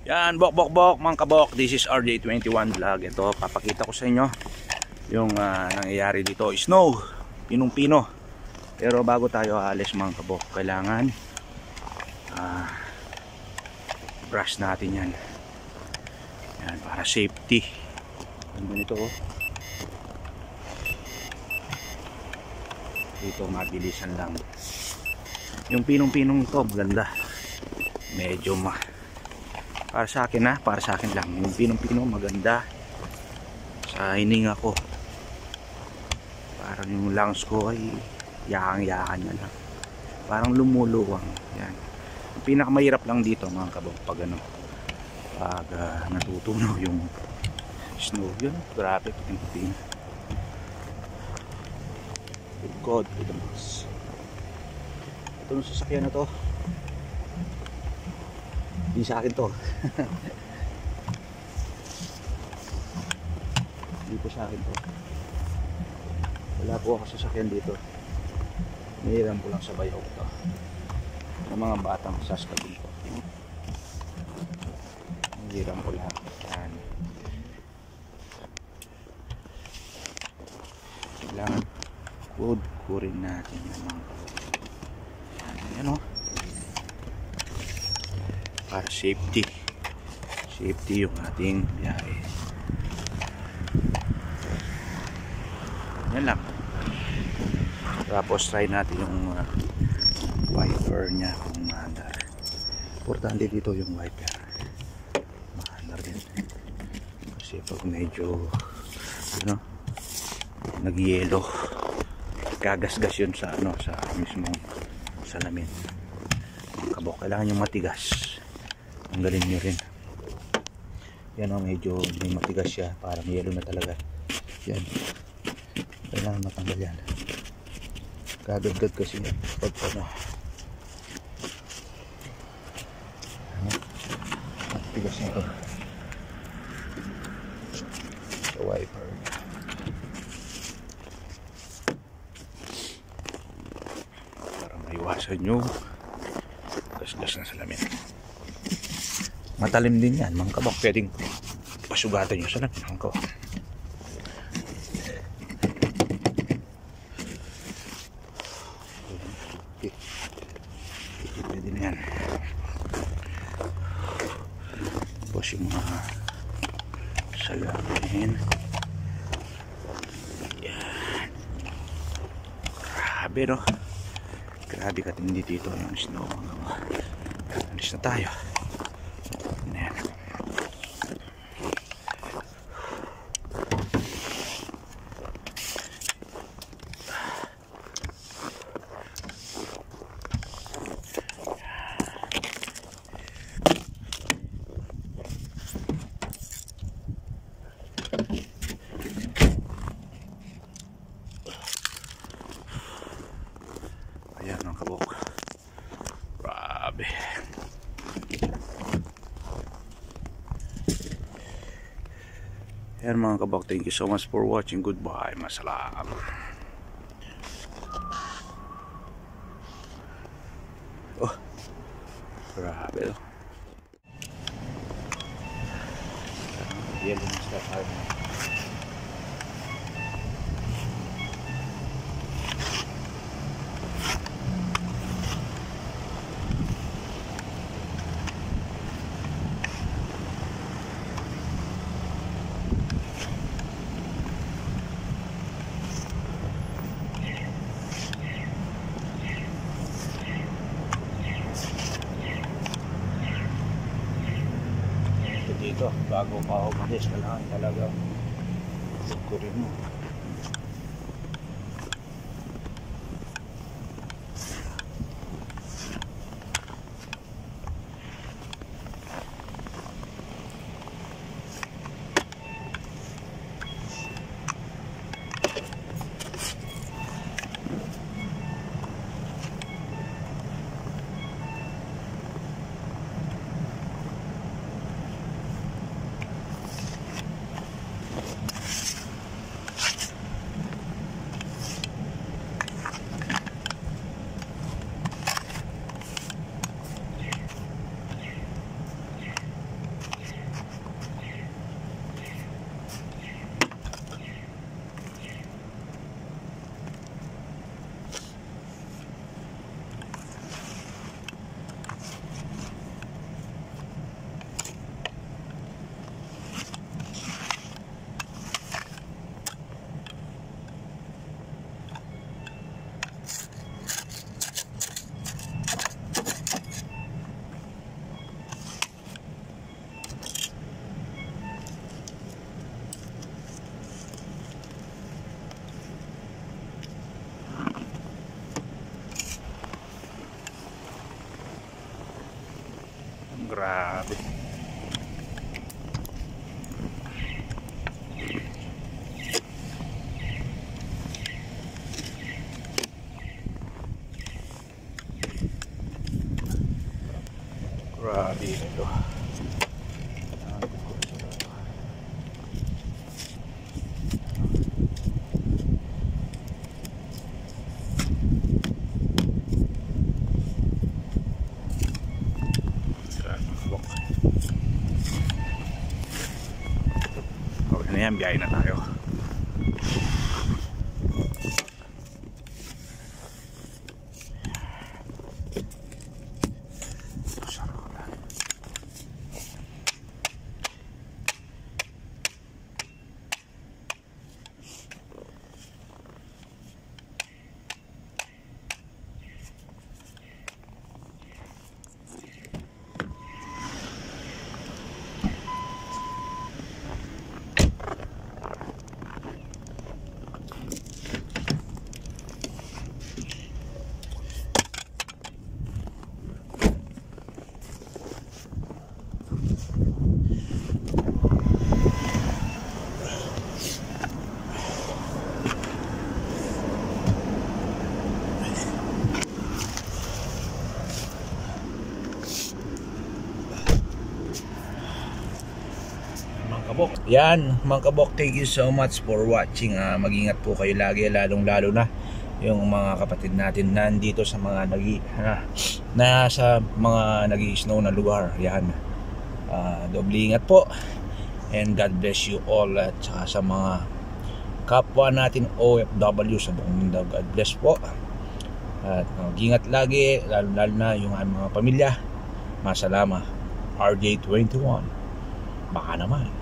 Yan, bok bok bok mga kabok. This is RJ21 vlog. Ito, papakita ko sa inyo yung nangyayari dito. Snow, pinong-pino. Pero bago tayo aalis mga kabok, kailangan brush natin yan. Yan, para safety. Ano nito oh. Dito mabilisan lang. Yung pinong-pinong ito maganda. Medyo para sa akin para sa akin lang. Yung pinong-pino maganda sa hininga ko. Parang yung lungs ko ay yakang-yakan niya lang. Parang lumuluwang. Yan. Yung pinakamahirap lang dito mga kabog pag pag natutunaw yung snow. Yun, grabe pinong-pino. Good God, good mas. Ito yung sasakyan na to. Hindi sa akin to. Hindi po sa akin to. Wala po ako sasakyan dito. Nahiram ko lang sa bayaw to. Ng mga batang saskabin ko. Nahiram ko lang. Yan. Kailangan kurin natin yung mga yan o. Para safety yung ating biyahe. Yan lang. Tapos try natin yung wiper nya kung maandar. Importante dito yung wiper maandar din kasi pag medyo nag-yelo gagasgas yun sa sa mismong salamin. Kabok, kailangan yung matigas. Tanggalin nyo rin. Yan o, medyo may matigas siya. Parang yelo na talaga. Yan. Kailangan matanggal yan. Kagad-gad kasi yan. Pag matigas na ito. Sa wiper. Para maiwasan yung gasgas na salamin. Matalim din yan mga kabok, pwedeng pasugatan yung salamin mga kabok. Okay. Pwede na yan. Tapos yung mga salamin yan. Grabe no, grabe katindi dito yung snow mga kabok. Alis na tayo. Ayan ang kabok. Grabe. Ayan mga kabok. Thank you so much for watching. Goodbye. Masalam. Oh. Grabe. Yellow na sila. Dito, bago pa umalis, kailangan talaga kurin mo. yan, biyahe na tayo. Yan, mga kabok, thank you so much for watching. Mag-ingat po kayo lagi, lalong-lalo na yung mga kapatid natin nandito sa mga nasa mga nag-i-snow na lugar. Yan, doble ingat po, and God bless you all. At saka sa mga kapwa natin OFW sa buong mundo, God bless po. At mag-ingat lagi, lalo na yung mga pamilya. Masalama, RJ21. Baka naman